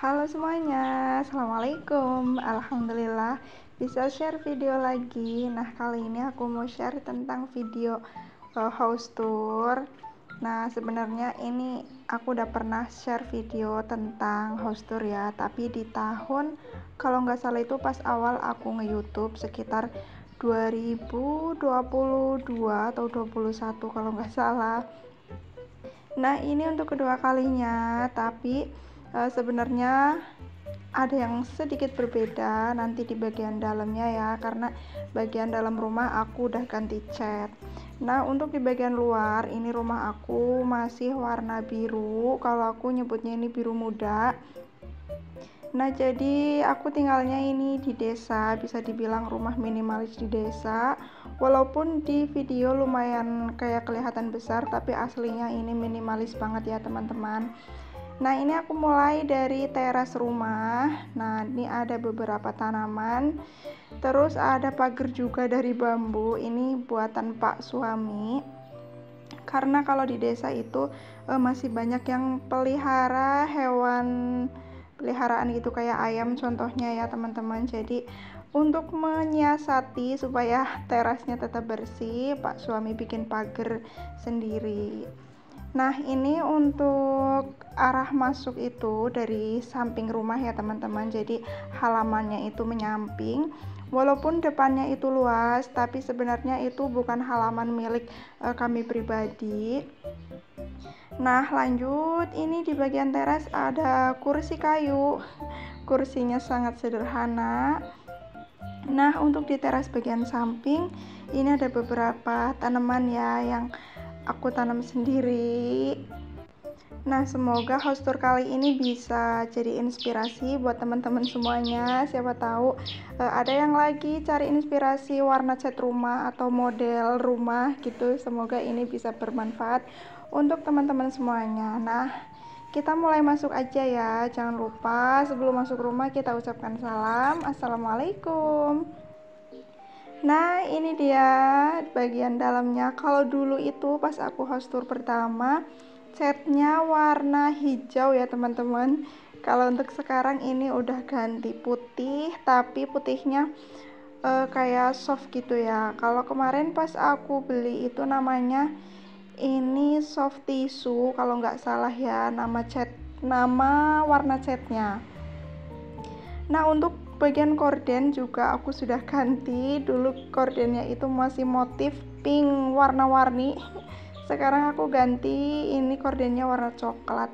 Halo semuanya, Assalamualaikum. Alhamdulillah bisa share video lagi. Nah, kali ini aku mau share tentang video house tour. Nah, sebenarnya ini aku udah pernah share video tentang house tour ya, tapi di tahun kalau nggak salah itu pas awal aku nge-YouTube sekitar 2022 atau 21 kalau nggak salah. Nah, ini untuk kedua kalinya, tapi sebenarnya ada yang sedikit berbeda nanti di bagian dalamnya ya, karena bagian dalam rumah aku udah ganti cat. Nah, untuk di bagian luar ini rumah aku masih warna biru, kalau aku nyebutnya ini biru muda. Nah, jadi aku tinggalnya ini di desa, bisa dibilang rumah minimalis di desa. Walaupun di video lumayan kayak kelihatan besar, tapi aslinya ini minimalis banget ya teman-teman. Nah, ini aku mulai dari teras rumah. Nah, ini ada beberapa tanaman. Terus ada pagar juga dari bambu. Ini buatan Pak suami. Karena kalau di desa itu masih banyak yang pelihara hewan peliharaan gitu kayak ayam contohnya ya teman-teman. Jadi untuk menyiasati supaya terasnya tetap bersih, Pak suami bikin pagar sendiri. Nah, ini untuk arah masuk itu dari samping rumah ya teman-teman. Jadi halamannya itu menyamping. Walaupun depannya itu luas, tapi sebenarnya itu bukan halaman milik kami pribadi. Nah, lanjut, ini di bagian teras ada kursi kayu. Kursinya sangat sederhana. Nah, untuk di teras bagian samping ini ada beberapa tanaman ya yang aku tanam sendiri. Nah, semoga house tour kali ini bisa jadi inspirasi buat teman-teman semuanya. Siapa tahu ada yang lagi cari inspirasi warna cat rumah atau model rumah gitu. Semoga ini bisa bermanfaat untuk teman-teman semuanya. Nah, kita mulai masuk aja ya. Jangan lupa sebelum masuk rumah kita ucapkan salam. Assalamualaikum. Nah, ini dia bagian dalamnya. Kalau dulu itu pas aku house tour pertama, catnya warna hijau ya teman-teman. Kalau untuk sekarang ini udah ganti putih, tapi putihnya kayak soft gitu ya. Kalau kemarin pas aku beli itu namanya ini soft tisu kalau nggak salah ya, nama warna catnya. Nah, untuk bagian korden juga aku sudah ganti. Dulu kordennya itu masih motif pink warna-warni. Sekarang aku ganti ini kordennya warna coklat.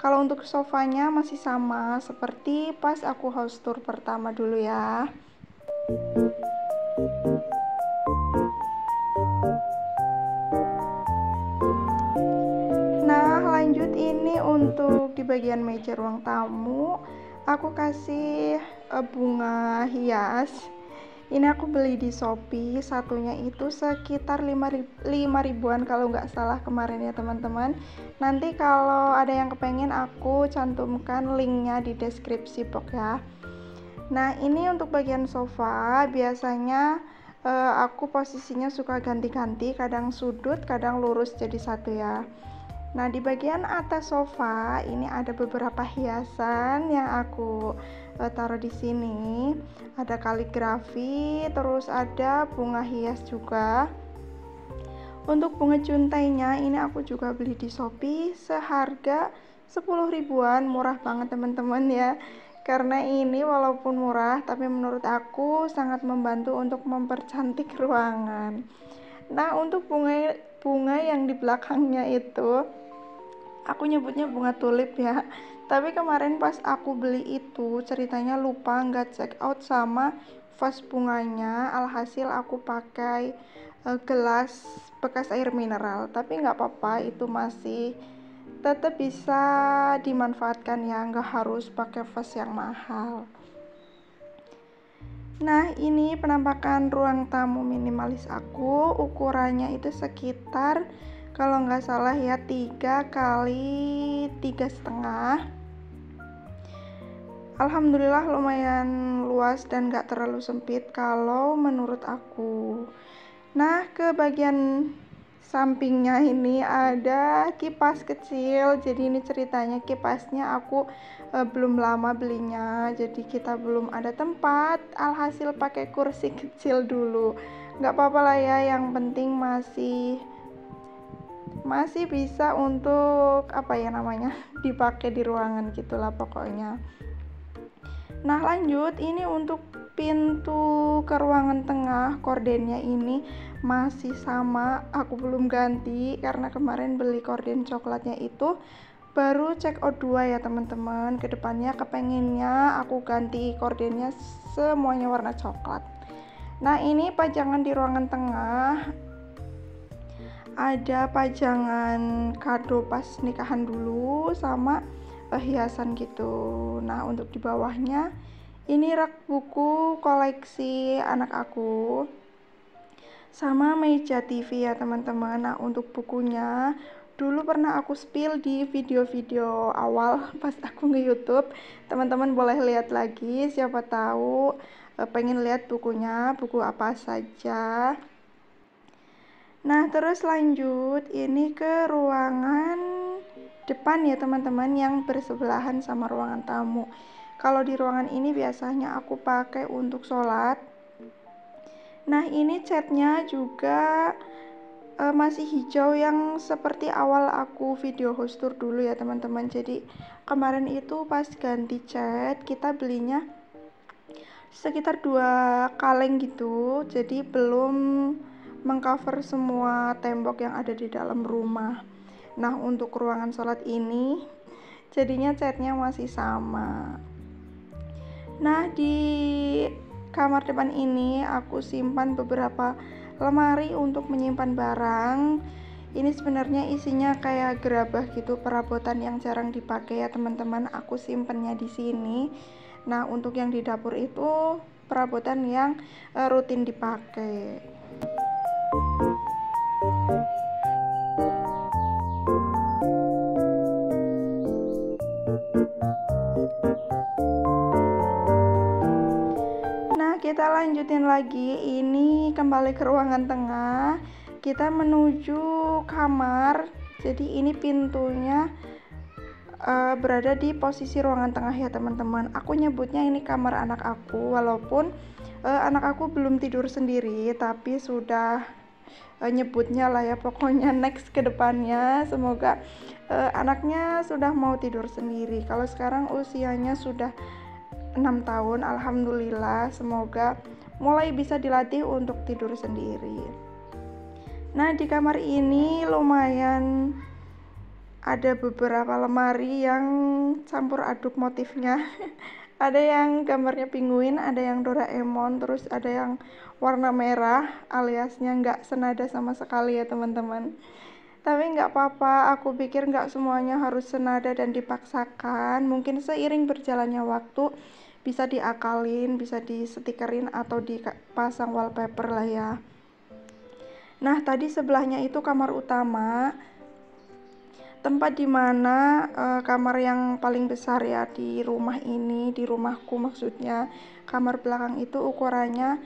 Kalau untuk sofanya masih sama seperti pas aku house tour pertama dulu ya. Nah, lanjut ini untuk di bagian meja ruang tamu aku kasih bunga hias. Ini aku beli di Shopee, satunya itu sekitar 5 ribuan kalau nggak salah kemarin ya teman-teman. Nanti kalau ada yang kepengen aku cantumkan linknya di deskripsi box ya. Nah, ini untuk bagian sofa biasanya aku posisinya suka ganti-ganti, kadang sudut kadang lurus jadi satu ya. Nah, di bagian atas sofa ini ada beberapa hiasan yang aku taruh di sini. Ada kaligrafi, terus ada bunga hias juga. Untuk bunga cuntainya ini aku juga beli di Shopee seharga 10 ribuan, murah banget teman-teman ya. Karena ini walaupun murah, tapi menurut aku sangat membantu untuk mempercantik ruangan. Nah, untuk bunga yang di belakangnya itu aku nyebutnya bunga tulip ya, tapi kemarin pas aku beli itu ceritanya lupa nggak check out sama vas bunganya. Alhasil aku pakai gelas bekas air mineral, tapi nggak apa-apa, itu masih tetap bisa dimanfaatkan ya, nggak harus pakai vas yang mahal. Nah, ini penampakan ruang tamu minimalis aku. Ukurannya itu sekitar kalau nggak salah ya 3 kali 3,5. Alhamdulillah lumayan luas dan nggak terlalu sempit kalau menurut aku. Nah, ke bagian sampingnya ini ada kipas kecil. Jadi ini ceritanya kipasnya aku belum lama belinya, jadi kita belum ada tempat, alhasil pakai kursi kecil dulu. Nggak apa-apa lah ya, yang penting masih bisa untuk apa ya namanya, dipakai di ruangan gitulah pokoknya. Nah lanjut, ini untuk pintu ke ruangan tengah, kordennya ini masih sama, aku belum ganti karena kemarin beli korden coklatnya itu baru check out 2 ya teman-teman. Kedepannya kepengennya aku ganti kordennya semuanya warna coklat. Nah ini pajangan di ruangan tengah, ada pajangan kado pas nikahan dulu sama hiasan gitu. Nah untuk di bawahnya ini rak buku koleksi anak aku sama meja TV ya teman-teman. Nah untuk bukunya dulu pernah aku spill di video-video awal pas aku nge-YouTube, teman-teman boleh lihat lagi, siapa tahu pengen lihat bukunya, buku apa saja. Nah terus lanjut ini ke ruangan depan ya teman-teman, yang bersebelahan sama ruangan tamu. Kalau di ruangan ini biasanya aku pakai untuk sholat. Nah ini catnya juga masih hijau yang seperti awal aku video host tour dulu ya teman-teman. Jadi kemarin itu pas ganti cat kita belinya sekitar 2 kaleng gitu, jadi belum mengcover semua tembok yang ada di dalam rumah. Nah untuk ruangan sholat ini jadinya catnya masih sama. Nah di kamar depan ini aku simpan beberapa lemari untuk menyimpan barang. Ini sebenarnya isinya kayak gerabah gitu, perabotan yang jarang dipakai ya teman-teman. Aku simpennya di sini. Nah untuk yang di dapur itu perabotan yang rutin dipakai. Nah kita lanjutin lagi, ini kembali ke ruangan tengah, kita menuju kamar. Jadi ini pintunya berada di posisi ruangan tengah ya teman-teman. Aku nyebutnya ini kamar anak aku, walaupun anak aku belum tidur sendiri, tapi sudah nyebutnya lah ya pokoknya next ke depannya semoga anaknya sudah mau tidur sendiri. Kalau sekarang usianya sudah 6 tahun, alhamdulillah, semoga mulai bisa dilatih untuk tidur sendiri. Nah di kamar ini lumayan ada beberapa lemari yang campur aduk motifnya. Ada yang gambarnya penguin, ada yang Doraemon, terus ada yang warna merah aliasnya nggak senada sama sekali ya teman-teman. Tapi nggak apa-apa, aku pikir nggak semuanya harus senada dan dipaksakan. Mungkin seiring berjalannya waktu bisa diakalin, bisa disestikerin atau dipasang wallpaper lah ya. Nah tadi sebelahnya itu kamar utama, tempat dimana kamar yang paling besar ya di rumah ini, di rumahku maksudnya. Kamar belakang itu ukurannya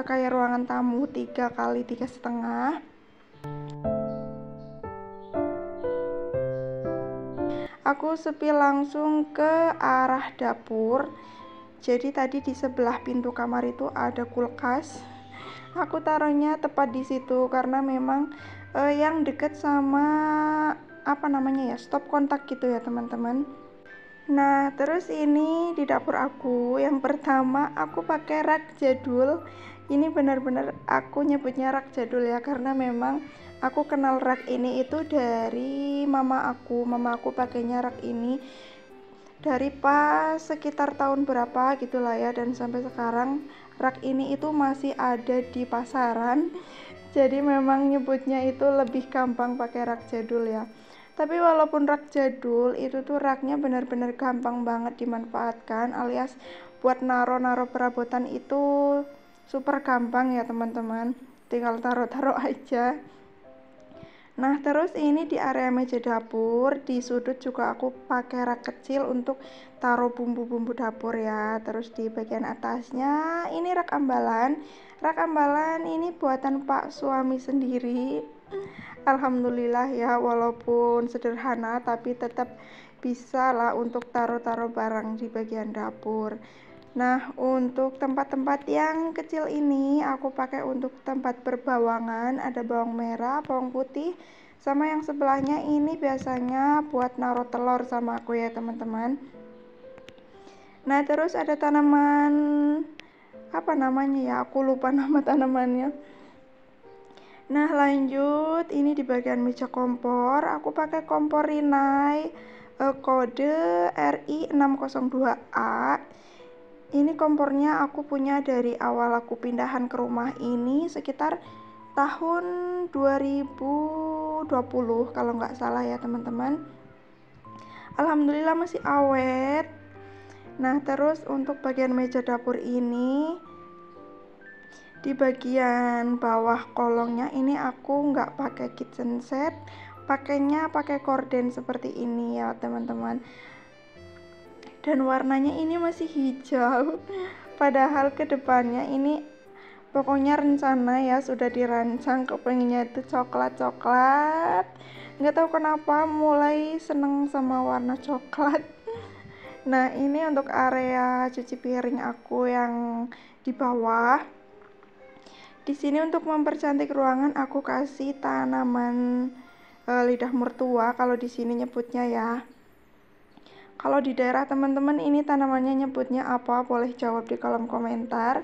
kayak ruangan tamu 3 kali 3,5. Aku sepil langsung ke arah dapur. Jadi tadi di sebelah pintu kamar itu ada kulkas. Aku taruhnya tepat di situ karena memang yang deket sama apa namanya ya, stop kontak gitu ya teman-teman. Nah terus ini di dapur aku, yang pertama aku pakai rak jadul. Ini benar-benar aku nyebutnya rak jadul ya, karena memang aku kenal rak ini itu dari mama aku. Mama aku pakainya rak ini dari pas sekitar tahun berapa gitulah ya, dan sampai sekarang rak ini itu masih ada di pasaran. Jadi memang nyebutnya itu lebih gampang pakai rak jadul ya. Tapi walaupun rak jadul itu tuh raknya benar-benar gampang banget dimanfaatkan, alias buat naro-naro perabotan itu super gampang ya teman-teman, tinggal taruh-taruh aja. Nah terus ini di area meja dapur, di sudut juga aku pakai rak kecil untuk taruh bumbu-bumbu dapur ya. Terus di bagian atasnya ini rak ambalan. Rak ambalan ini buatan Pak suami sendiri. Alhamdulillah ya, walaupun sederhana tapi tetap bisa lah untuk taruh-taruh barang di bagian dapur. Nah, untuk tempat-tempat yang kecil ini aku pakai untuk tempat berbawangan, ada bawang merah, bawang putih, sama yang sebelahnya ini biasanya buat naruh telur sama aku ya teman-teman. Nah, terus ada tanaman apa namanya ya, aku lupa nama tanamannya. Nah, lanjut ini di bagian meja kompor aku pakai kompor Rinnai kode RI602A. Ini kompornya aku punya dari awal aku pindahan ke rumah ini sekitar tahun 2020 kalau nggak salah ya teman-teman. Alhamdulillah masih awet. Nah, terus untuk bagian meja dapur ini, di bagian bawah kolongnya ini aku nggak pakai kitchen set, pakainya pakai korden seperti ini ya teman-teman. Dan warnanya ini masih hijau, padahal kedepannya ini pokoknya rencana ya sudah dirancang kepengennya itu coklat-coklat. Nggak tahu kenapa mulai seneng sama warna coklat. Nah, ini untuk area cuci piring aku yang di bawah. Di sini untuk mempercantik ruangan aku kasih tanaman lidah mertua kalau di sini nyebutnya ya. Kalau di daerah teman-teman ini tanamannya nyebutnya apa? Boleh jawab di kolom komentar.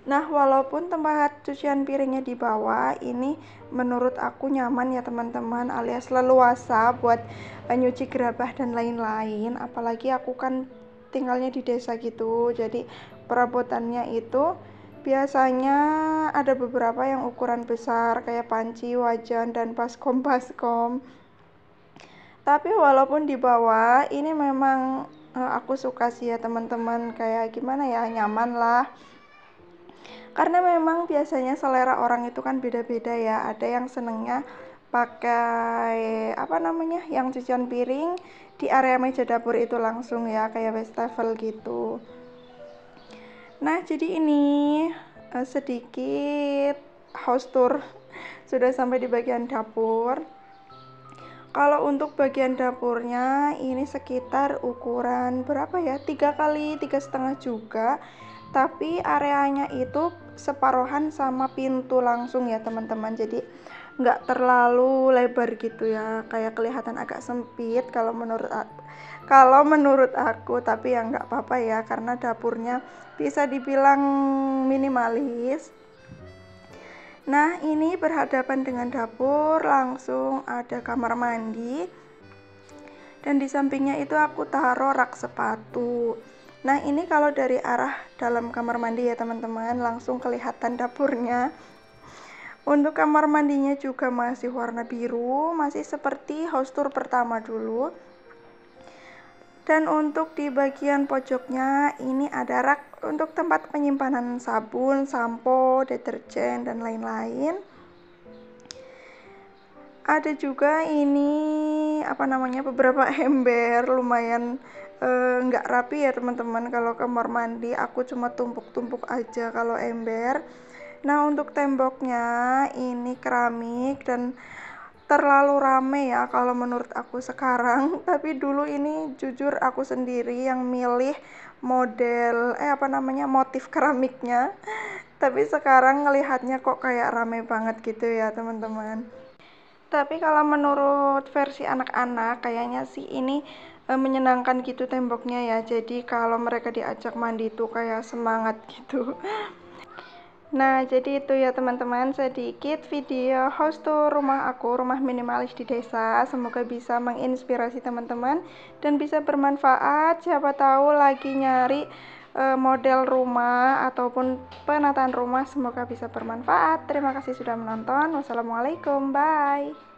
Nah, walaupun tempat cucian piringnya di bawah, ini menurut aku nyaman ya teman-teman, alias leluasa buat nyuci gerabah dan lain-lain. Apalagi aku kan tinggalnya di desa gitu, jadi perabotannya itu biasanya ada beberapa yang ukuran besar kayak panci, wajan, dan baskom. Tapi walaupun di bawah ini memang aku suka sih ya teman-teman, kayak gimana ya, nyaman lah. Karena memang biasanya selera orang itu kan beda-beda ya. Ada yang senengnya pakai apa namanya, yang cucian piring di area meja dapur itu langsung ya, kayak wastafel gitu. Nah, jadi ini sedikit house tour sudah sampai di bagian dapur. Kalau untuk bagian dapurnya ini sekitar ukuran berapa ya, 3 kali 3,5 juga, tapi areanya itu separohan sama pintu langsung ya teman-teman, jadi nggak terlalu lebar gitu ya, kayak kelihatan agak sempit kalau menurut aku, tapi ya nggak apa-apa ya karena dapurnya bisa dibilang minimalis. Nah, ini berhadapan dengan dapur, langsung ada kamar mandi. Dan di sampingnya itu aku taruh rak sepatu. Nah, ini kalau dari arah dalam kamar mandi ya teman-teman, langsung kelihatan dapurnya. Untuk kamar mandinya juga masih warna biru, masih seperti house tour pertama dulu. Dan untuk di bagian pojoknya ini ada rak untuk tempat penyimpanan sabun, sampo, deterjen, dan lain-lain. Ada juga ini apa namanya, beberapa ember, lumayan nggak rapi ya teman-teman. Kalau kamar mandi aku cuma tumpuk-tumpuk aja kalau ember. Nah, untuk temboknya ini keramik dan terlalu rame ya kalau menurut aku sekarang, tapi dulu ini jujur aku sendiri yang milih model motif keramiknya, tapi sekarang ngelihatnya kok kayak rame banget gitu ya teman-teman. Tapi kalau menurut versi anak-anak kayaknya sih ini menyenangkan gitu temboknya ya, jadi kalau mereka diajak mandi tuh kayak semangat gitu. Nah, jadi itu ya teman-teman, sedikit video house tour rumah aku, rumah minimalis di desa. Semoga bisa menginspirasi teman-teman dan bisa bermanfaat. Siapa tahu lagi nyari model rumah ataupun penataan rumah, semoga bisa bermanfaat. Terima kasih sudah menonton. Wassalamualaikum, bye.